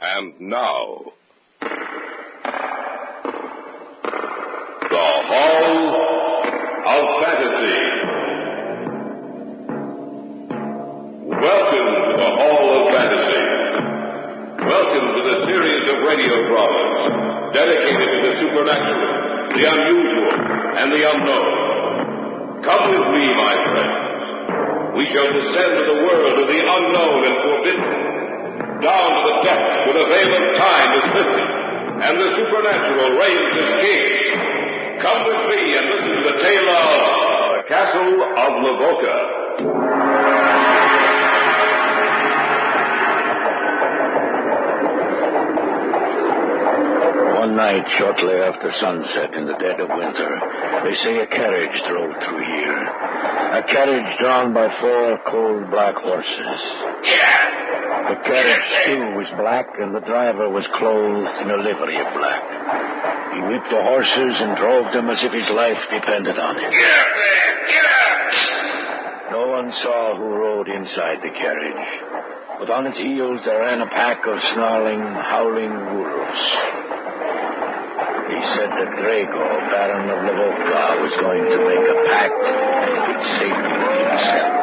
And now, the Hall of Fantasy. Welcome to the Hall of Fantasy. Welcome to the series of radio dramas dedicated to the supernatural, the unusual, and the unknown. Come with me, my friends. We shall descend to the world of the unknown and forbidden, down to the depths where the veil of time is lifted, and the supernatural reigns as king. Come with me and listen to the tale of the Castle of Lavoca. One night, shortly after sunset in the dead of winter, they say a carriage drove through here. A carriage drawn by 4 cold black horses. The carriage, too, was black, and the driver was clothed in a livery of black. He whipped the horses and drove them as if his life depended on it. Get up there! Get up! No one saw who rode inside the carriage, but on its heels there ran a pack of snarling, howling wolves. He said that Drago, Baron of Lavoca, was going to make a pact with Satan himself.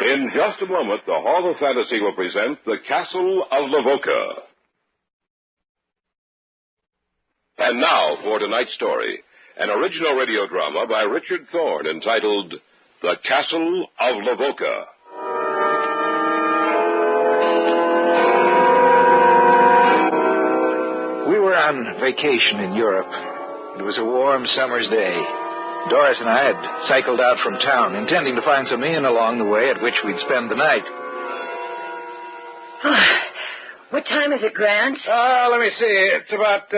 In just a moment, the Hall of Fantasy will present the Castle of Lavoca. And now for tonight's story, an original radio drama by Richard Thorne entitled The Castle of Lavoca. We were on vacation in Europe. It was a warm summer's day. Doris and I had cycled out from town, intending to find some inn along the way at which we'd spend the night. What time is it, Grant? Let me see. It's about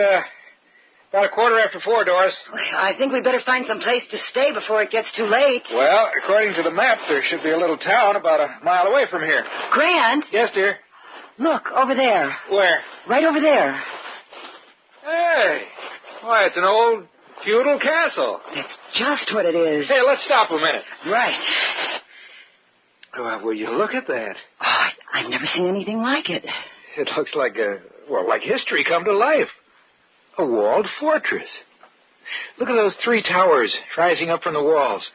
4:15, Doris. I think we better find some place to stay before it gets too late. Well, according to the map, there should be a little town about a mile away from here. Grant? Yes, dear? Look, over there. Where? Right over there. Hey, why, it's an old feudal castle. That's just what it is. Hey, let's stop a minute. Right. Well, will you look at that? Oh, I've never seen anything like it. It looks like like history come to life. A walled fortress. Look at those 3 towers rising up from the walls.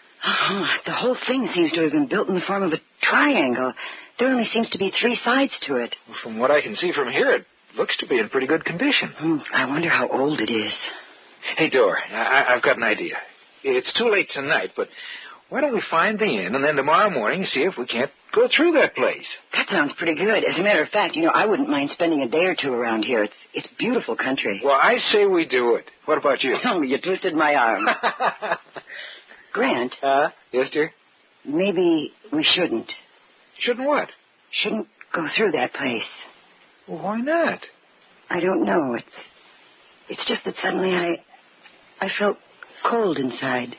The whole thing seems to have been built in the form of a triangle. There only seems to be 3 sides to it. Well, from what I can see from here, it looks to be in pretty good condition. I wonder how old it is. Hey, Dor, I've got an idea. It's too late tonight, but why don't we find the inn and then tomorrow morning see if we can't go through that place? That sounds pretty good. As a matter of fact, I wouldn't mind spending a day or 2 around here. It's beautiful country. Well, I say we do it. What about you? Oh, you twisted my arm. Grant? Yes, dear? Maybe we shouldn't. Shouldn't what? Shouldn't go through that place. Well, why not? I don't know. It's just that suddenly I felt cold inside.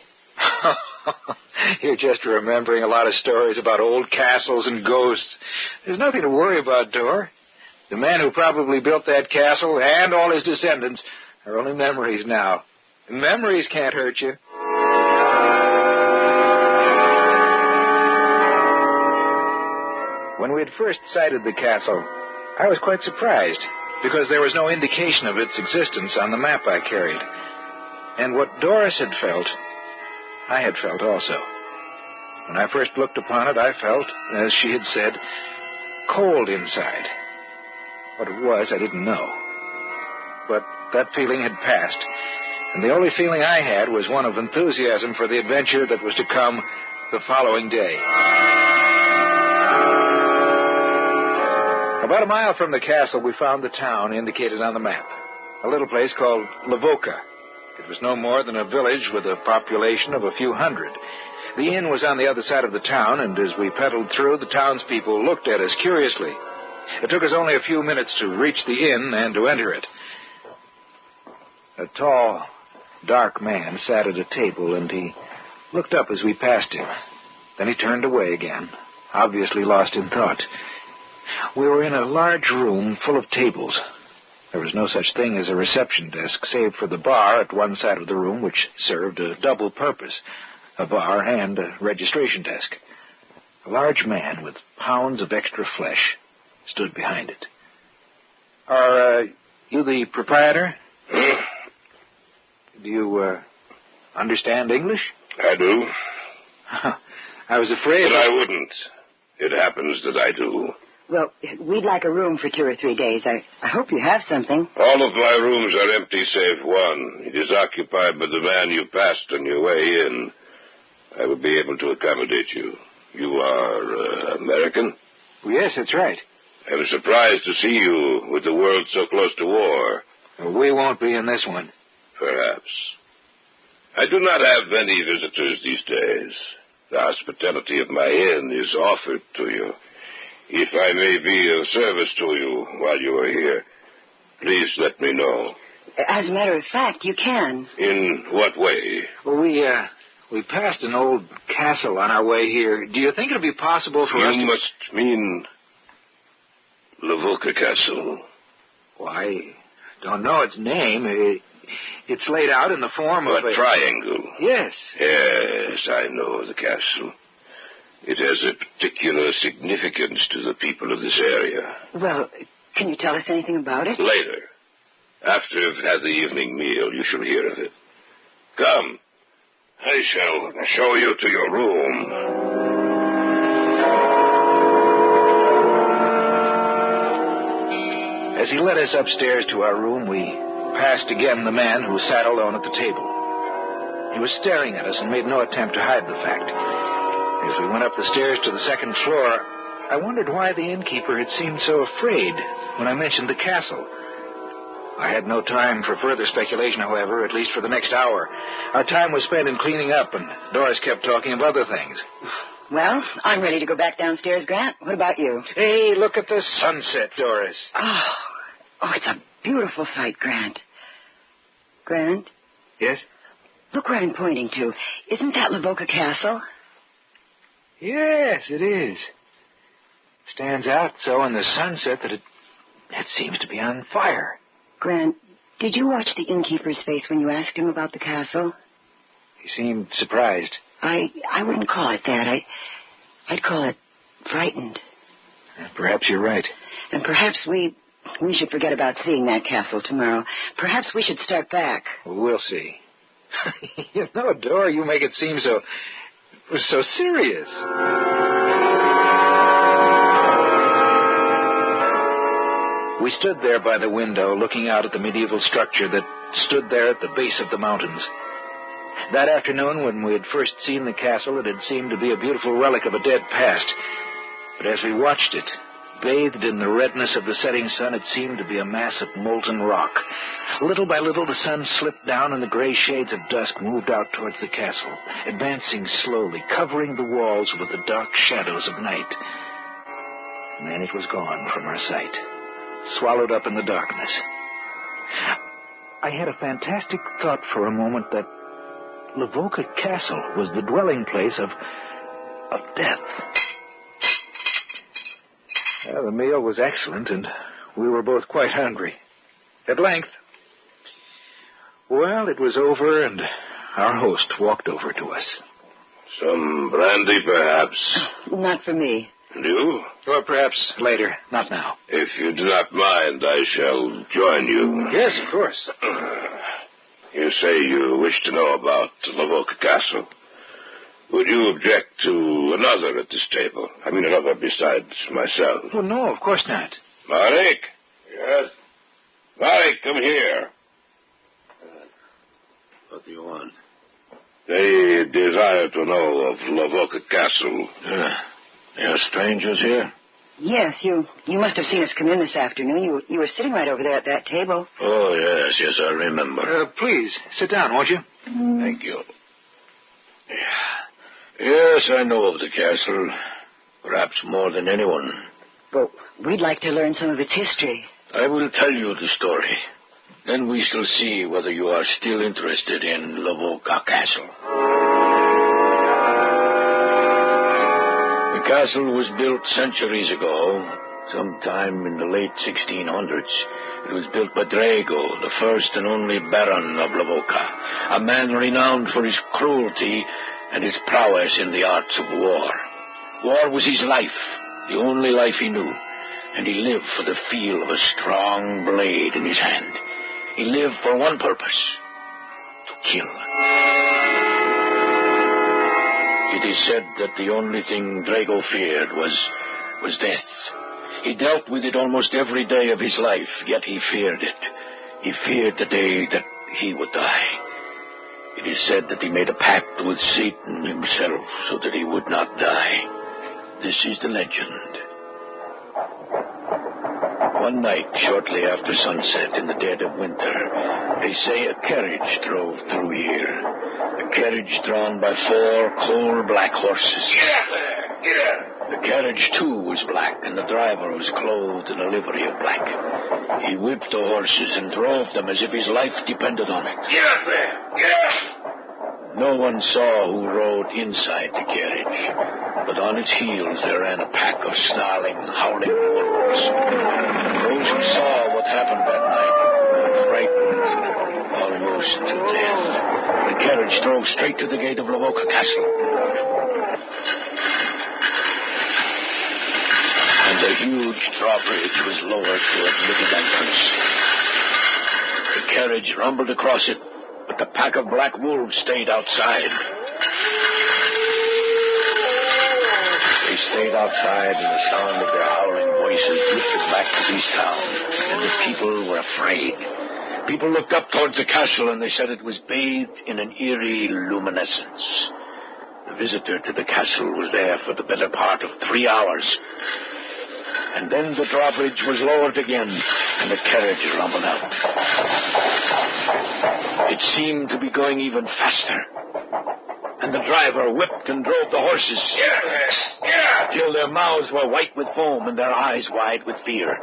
You're just remembering a lot of stories about old castles and ghosts. There's nothing to worry about, Dor. The man who probably built that castle and all his descendants are only memories now. And memories can't hurt you. When we had first sighted the castle, I was quite surprised, because there was no indication of its existence on the map I carried. And what Doris had felt, I had felt also. When I first looked upon it, I felt, as she had said, cold inside. What it was, I didn't know. But that feeling had passed, and the only feeling I had was one of enthusiasm for the adventure that was to come the following day. About a mile from the castle, we found the town indicated on the map, a little place called Lavoca. It was no more than a village with a population of a few hundred. The inn was on the other side of the town, and as we pedaled through, the townspeople looked at us curiously. It took us only a few minutes to reach the inn and to enter it. A tall, dark man sat at a table, and he looked up as we passed him. Then he turned away again, obviously lost in thought. We were in a large room full of tables. There was no such thing as a reception desk, save for the bar at one side of the room, which served a double purpose, a bar and a registration desk. A large man with pounds of extra flesh stood behind it. Are you the proprietor? Do you understand English? I do. I was afraid... But I wouldn't. It happens that I do. Well, we'd like a room for 2 or 3 days. I hope you have something. All of my rooms are empty save one. It is occupied by the man you passed on your way in. I would be able to accommodate you. You are American? Yes, that's right. I'm surprised to see you with the world so close to war. We won't be in this one. Perhaps. I do not have many visitors these days. The hospitality of my inn is offered to you. If I may be of service to you while you are here, please let me know. As a matter of fact, you can. In what way? Well, we passed an old castle on our way here. Do you think it'll be possible for us to... You must mean Lavoca Castle. Why, don't know its name. It's laid out in the form of a... triangle. Yes. Yes, I know the castle. It has a particular significance to the people of this area. Well, can you tell us anything about it? Later. After you've had the evening meal, you shall hear of it. Come. I shall show you to your room. As he led us upstairs to our room, we passed again the man who sat alone at the table. He was staring at us and made no attempt to hide the fact. As we went up the stairs to the second floor, I wondered why the innkeeper had seemed so afraid when I mentioned the castle. I had no time for further speculation, however, at least for the next hour. Our time was spent in cleaning up, and Doris kept talking of other things. Well, I'm ready to go back downstairs, Grant. What about you? Hey, look at the sunset, Doris. Oh, it's a beautiful sight, Grant. Grant? Yes? Look where I'm pointing to. Isn't that Lavoca Castle? Yes, it is. It stands out so in the sunset that it seems to be on fire. Grant, did you watch the innkeeper's face when you asked him about the castle? He seemed surprised. I wouldn't call it that. I'd call it frightened. Perhaps you're right. And perhaps we should forget about seeing that castle tomorrow. Perhaps we should start back. We'll see. You know, Dora, you make it seem so serious. We stood there by the window, looking out at the medieval structure that stood there at the base of the mountains. That afternoon, when we had first seen the castle, it had seemed to be a beautiful relic of a dead past. But as we watched it, bathed in the redness of the setting sun, it seemed to be a mass of molten rock. Little by little, the sun slipped down, and the gray shades of dusk moved out towards the castle, advancing slowly, covering the walls with the dark shadows of night. And then it was gone from our sight, swallowed up in the darkness. I had a fantastic thought for a moment that Lavoca Castle was the dwelling place of death. The meal was excellent, and we were both quite hungry. At length, it was over, and our host walked over to us. Some brandy, perhaps? Not for me. And you? Or perhaps later, not now. If you do not mind, I shall join you. Yes, of course. You say you wish to know about Lavoca Castle. Would you object to another at this table? I mean, another besides myself. Oh, no, of course not. Marek? Yes? Marek, come here. What do you want? They desire to know of Lavoca Castle. There are strangers here? Yes, you must have seen us come in this afternoon. You were sitting right over there at that table. Oh, yes, I remember. Please, sit down, won't you? Thank you. Yes, I know of the castle. Perhaps more than anyone. Well, we'd like to learn some of its history. I will tell you the story. Then we shall see whether you are still interested in Lavoca Castle. The castle was built centuries ago, sometime in the late 1600s. It was built by Drago, the first and only Baron of Lavoca, a man renowned for his cruelty and his prowess in the arts of war. War was his life, the only life he knew. And he lived for the feel of a strong blade in his hand. He lived for one purpose: to kill. It is said that the only thing Drago feared was death. He dealt with it almost every day of his life, yet he feared it. He feared the day that he would die. It is said that he made a pact with Satan himself so that he would not die. This is the legend. One night, shortly after sunset, in the dead of winter, they say a carriage drove through here. A carriage drawn by 4 coal-black horses. Get out there! Get out! The carriage, too, was black, and the driver was clothed in a livery of black. He whipped the horses and drove them as if his life depended on it. Get out there! Get out! No one saw who rode inside the carriage, but on its heels there ran a pack of snarling, howling wolves. Those who saw what happened that night were frightened almost to death. The carriage drove straight to the gate of Lavoca Castle. And the huge drawbridge was lowered to admit its entrance. The carriage rumbled across it, but the pack of black wolves stayed outside. They stayed outside, and the sound of their howling voices drifted back to this town, and the people were afraid. People looked up towards the castle, and they said it was bathed in an eerie luminescence. The visitor to the castle was there for the better part of 3 hours. And then the drawbridge was lowered again, and the carriage rumbled out. It seemed to be going even faster. And the driver whipped and drove the horses. Till their mouths were white with foam and their eyes wide with fear.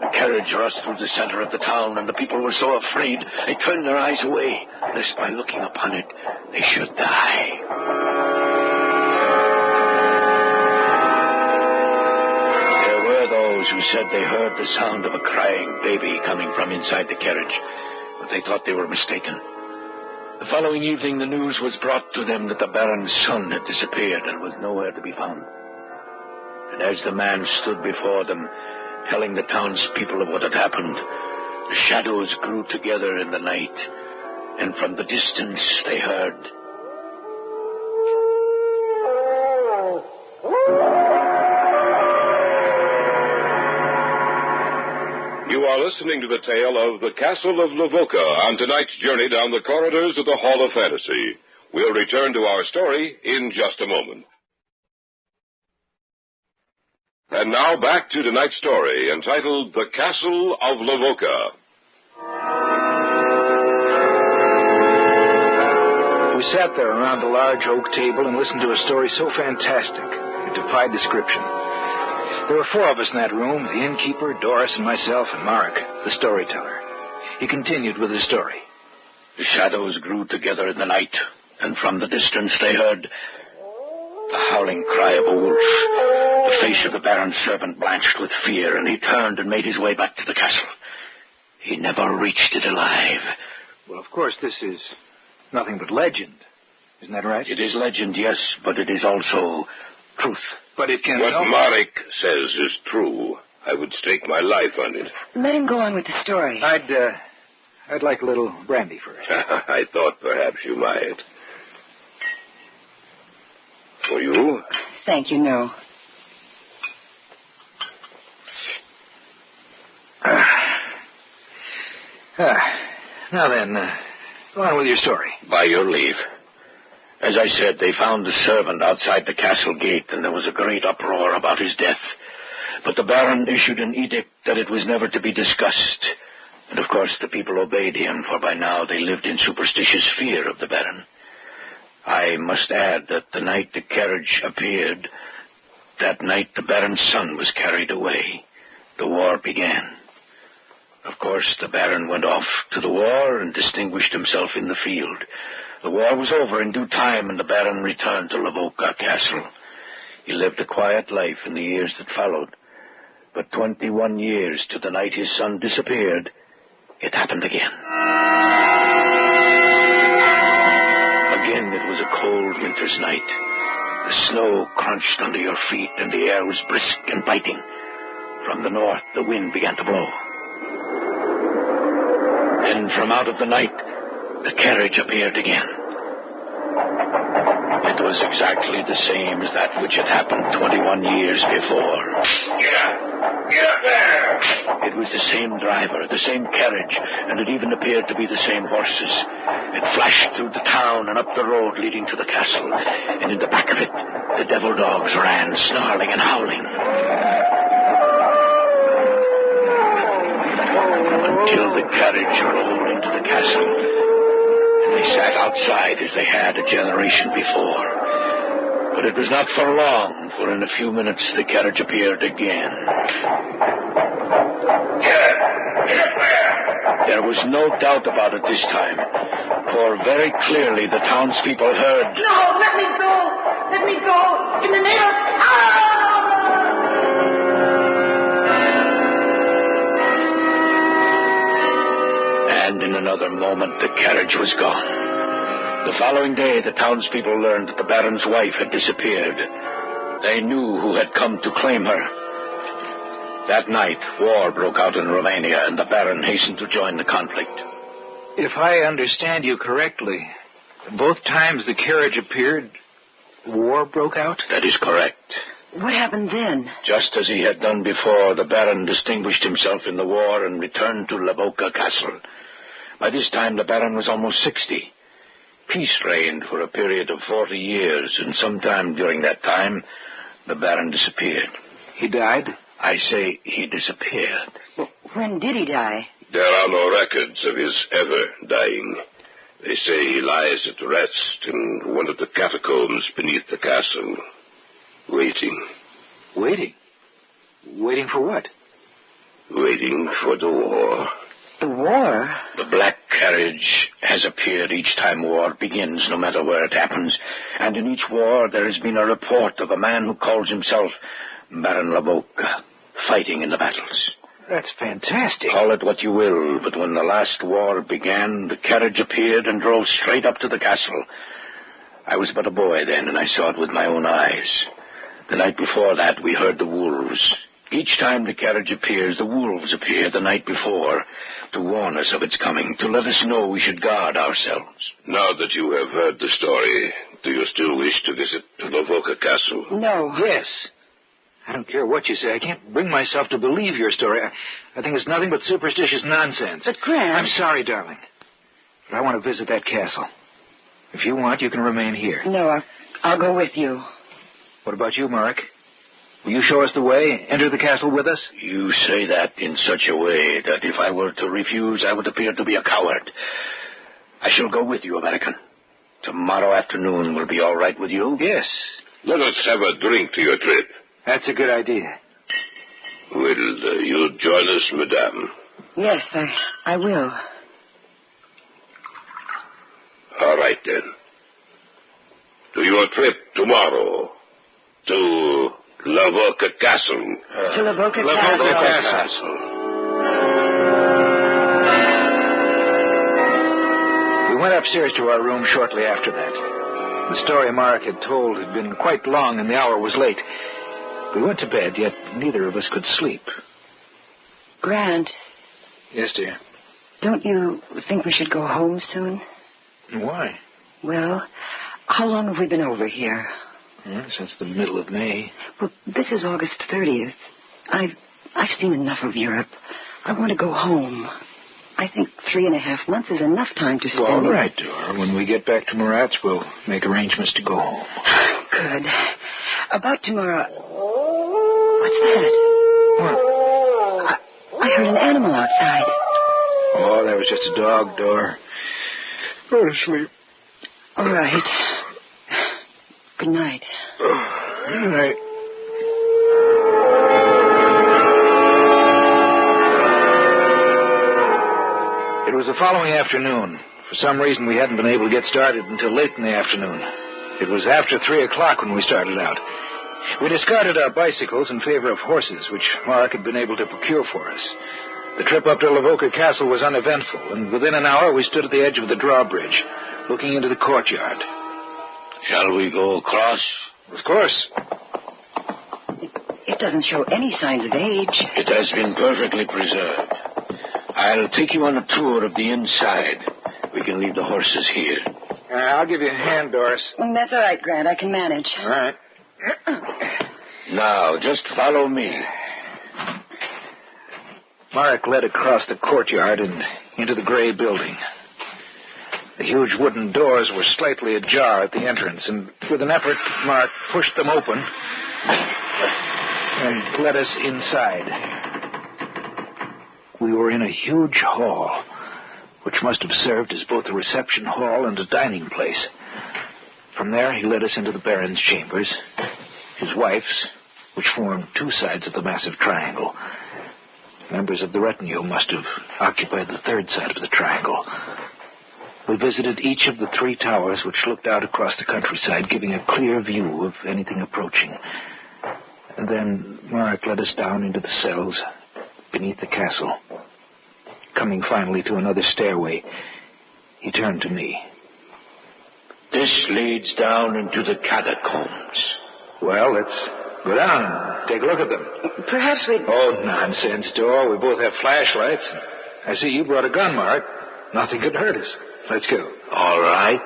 The carriage rushed through the center of the town, and the people were so afraid they turned their eyes away, lest by looking upon it they should die. There were those who said they heard the sound of a crying baby coming from inside the carriage, but they thought they were mistaken. The following evening, the news was brought to them that the Baron's son had disappeared and was nowhere to be found. And as the man stood before them, telling the townspeople of what had happened, the shadows grew together in the night, and from the distance they heard. You are listening to the tale of the Castle of Lavoca on tonight's journey down the corridors of the Hall of Fantasy. We'll return to our story in just a moment. And now back to tonight's story, entitled The Castle of Lavoca. We sat there around the large oak table and listened to a story so fantastic it defied description. There were 4 of us in that room: the innkeeper, Doris, and myself, and Mark, the storyteller. He continued with his story. The shadows grew together in the night, and from the distance they heard the howling cry of a wolf. The face of the Baron's servant blanched with fear, and he turned and made his way back to the castle. He never reached it alive. Well, of course, this is nothing but legend. Isn't that right? It is legend, yes, but it is also truth. But it can... What Marek says is true. I would stake my life on it. Let him go on with the story. I'd like a little brandy first. I thought perhaps you might. For you? Thank you, no. Now then, go on with your story. By your leave. As I said, they found the servant outside the castle gate, and there was a great uproar about his death. But the Baron issued an edict that it was never to be discussed. And of course the people obeyed him, for by now they lived in superstitious fear of the Baron. I must add that the night the carriage appeared, that night the Baron's son was carried away. The war began. Of course, the Baron went off to the war and distinguished himself in the field. The war was over in due time, and the Baron returned to Lavoca Castle. He lived a quiet life in the years that followed. But 21 years to the night his son disappeared, it happened again. Again, it was a cold winter's night. The snow crunched under your feet, and the air was brisk and biting. From the north, the wind began to blow. Then from out of the night, the carriage appeared again. It was exactly the same as that which had happened 21 years before. Get up! Get up there! It was the same driver, the same carriage, and it even appeared to be the same horses. It flashed through the town and up the road leading to the castle, and in the back of it, the devil dogs ran, snarling and howling. Until the carriage rolled into the castle, and they sat outside as they had a generation before. But it was not for long, for in a few minutes the carriage appeared again. Get up there! There was no doubt about it this time, for very clearly the townspeople heard... No, let me go! Let me go! In the name of... And in another moment the carriage was gone. The following day, the townspeople learned that the Baron's wife had disappeared. They knew who had come to claim her. That night, war broke out in Romania, and the Baron hastened to join the conflict. If I understand you correctly, both times the carriage appeared, war broke out? That is correct. What happened then? Just as he had done before, the Baron distinguished himself in the war and returned to Lavoca Castle. By this time, the Baron was almost 60. Peace reigned for a period of 40 years, and sometime during that time, the Baron disappeared. He died? I say he disappeared. Well, when did he die? There are no records of his ever dying. They say he lies at rest in one of the catacombs beneath the castle, waiting. Waiting? Waiting for what? Waiting for the war. The war? The black carriage has appeared each time war begins, no matter where it happens. And in each war there has been a report of a man who calls himself Baron Lavoca, fighting in the battles. That's fantastic. Call it what you will, but when the last war began, the carriage appeared and drove straight up to the castle. I was but a boy then, and I saw it with my own eyes. The night before that, we heard the wolves. Each time the carriage appears, the wolves appear the night before to warn us of its coming, to let us know we should guard ourselves. Now that you have heard the story, do you still wish to visit Lavoca Castle? No. Yes. I don't care what you say. I can't bring myself to believe your story. I think it's nothing but superstitious nonsense. But, Grant... I'm sorry, darling. But I want to visit that castle. If you want, you can remain here. No, I'll go with you. What about you, Mark? Will you show us the way? Enter the castle with us? You say that in such a way that if I were to refuse, I would appear to be a coward. I shall go with you, American. Tomorrow afternoon will be all right with you? Yes. Let us have a drink to your trip. That's a good idea. Will you join us, madame? Yes, I will. All right, then. To your trip tomorrow. To Lavoca Castle. To Lavoca Castle. We went upstairs to our room shortly after that. The story Mark had told had been quite long, and the hour was late. We went to bed, yet neither of us could sleep. Grant. Yes, dear? Don't you think we should go home soon? Why? Well, how long have we been over here? Since the middle of May. Well, this is August 30th. I've seen enough of Europe. I want to go home. I think 3.5 months is enough time to spend... Well, all right, Dora. When we get back to Murat's, we'll make arrangements to go home. Good. About tomorrow... What's that? What? I heard an animal outside. Oh, that was just a dog, Dora. Go to sleep. All right. Good night. Good night. It was the following afternoon. For some reason, we hadn't been able to get started until late in the afternoon. It was after 3 o'clock when we started out. We discarded our bicycles in favor of horses, which Mark had been able to procure for us. The trip up to Lavoca Castle was uneventful, and within an hour we stood at the edge of the drawbridge, looking into the courtyard. Shall we go across? Of course. It doesn't show any signs of age. It has been perfectly preserved. I'll take you on a tour of the inside. We can leave the horses here. I'll give you a hand, Doris. That's all right, Grant. I can manage. All right. Now, just follow me. Mark led across the courtyard and into the gray building. The huge wooden doors were slightly ajar at the entrance, and with an effort, Mark pushed them open and led us inside. We were in a huge hall, which must have served as both a reception hall and a dining place. From there, he led us into the Baron's chambers, his wife's, which formed two sides of the massive triangle. Members of the retinue must have occupied the third side of the triangle. We visited each of the three towers which looked out across the countryside, giving a clear view of anything approaching. And then Mark led us down into the cells beneath the castle. Coming finally to another stairway, he turned to me. This leads down into the catacombs. Well, let's go down and take a look at them. Perhaps we'd... Oh, nonsense, Dor. We both have flashlights. I see you brought a gun, Mark. Nothing could hurt us. Let's go. All right.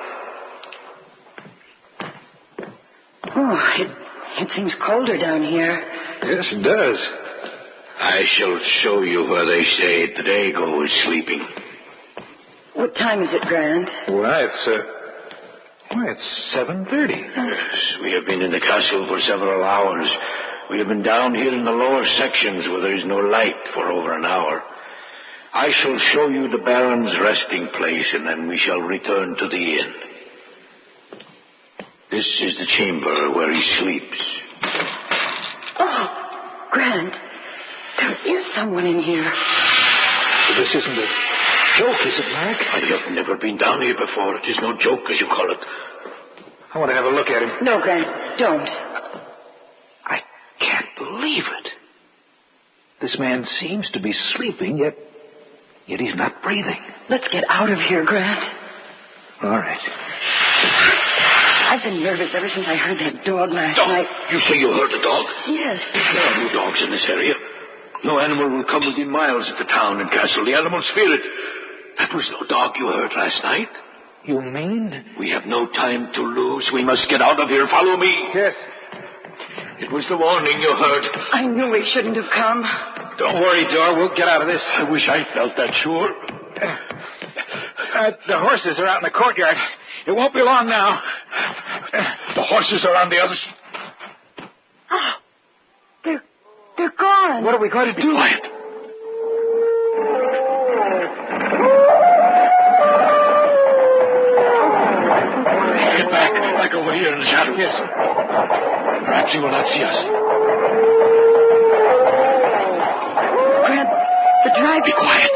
Oh, it seems colder down here. Yes, it does. I shall show you where they say Drago is sleeping. What time is it, Grant? Well, it's 7:30. Yes, we have been in the castle for several hours. We have been down here in the lower sections where there is no light for over an hour. I shall show you the Baron's resting place, and then we shall return to the inn. This is the chamber where he sleeps. Oh, Grant, there is someone in here. This isn't a joke, is it, Mark? I have never been down here before. It is no joke, as you call it. I want to have a look at him. No, Grant, don't. I can't believe it. This man seems to be sleeping, yet he's not breathing. Let's get out of here, Grant. All right. I've been nervous ever since I heard that dog last night. You say you heard a dog? Yes. There are no dogs in this area. No animal will come within miles of the town and castle. The animals fear it. That was no dog you heard last night. You mean? We have no time to lose. We must get out of here. Follow me. Yes. It was the warning you heard. I knew we shouldn't have come. Don't worry, Dor. We'll get out of this. I wish I felt that sure. The horses are out in the courtyard. It won't be long now. The horses are on the other side. Oh, they're gone. What are we going to do? Quiet. Get back over here in the shadow. Yes. Perhaps he will not see us. Grant, the drive... Be quiet.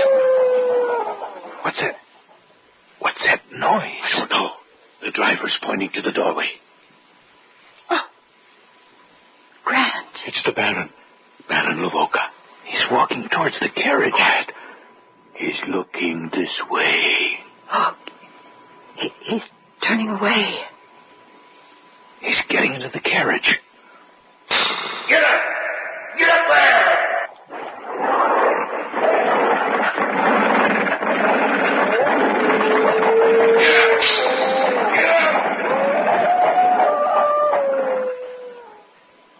What's that noise? I don't know. The driver's pointing to the doorway. Oh. Grant. It's the Baron. Baron Lavoca. He's walking towards the carriage. Quiet. He's looking this way. Oh. He's turning away. He's getting into the carriage. Get up! Get up there!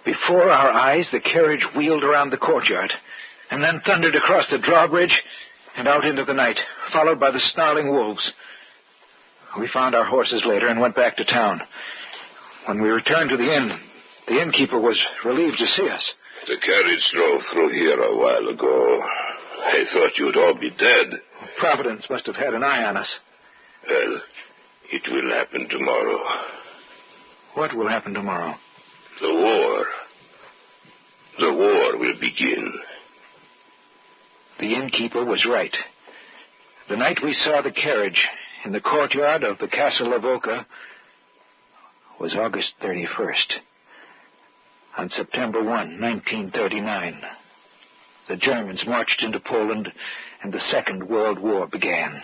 Before our eyes, the carriage wheeled around the courtyard and then thundered across the drawbridge and out into the night, followed by the snarling wolves. We found our horses later and went back to town. When we returned to the inn, the innkeeper was relieved to see us. The carriage drove through here a while ago. I thought you'd all be dead. Providence must have had an eye on us. Well, it will happen tomorrow. What will happen tomorrow? The war. The war will begin. The innkeeper was right. The night we saw the carriage in the courtyard of the Castle Lavoca was August 31st. On September 1, 1939, the Germans marched into Poland and the Second World War began.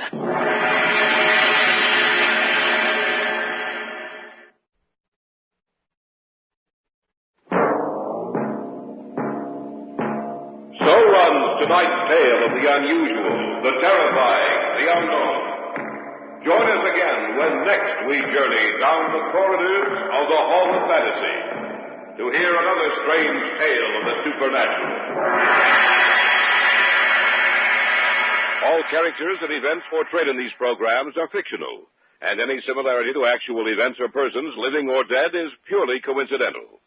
the unusual, the terrifying, the unknown. Join us again when next we journey down the corridors of the Hall of Fantasy to hear another strange tale of the supernatural. All characters and events portrayed in these programs are fictional, and any similarity to actual events or persons, living or dead, is purely coincidental.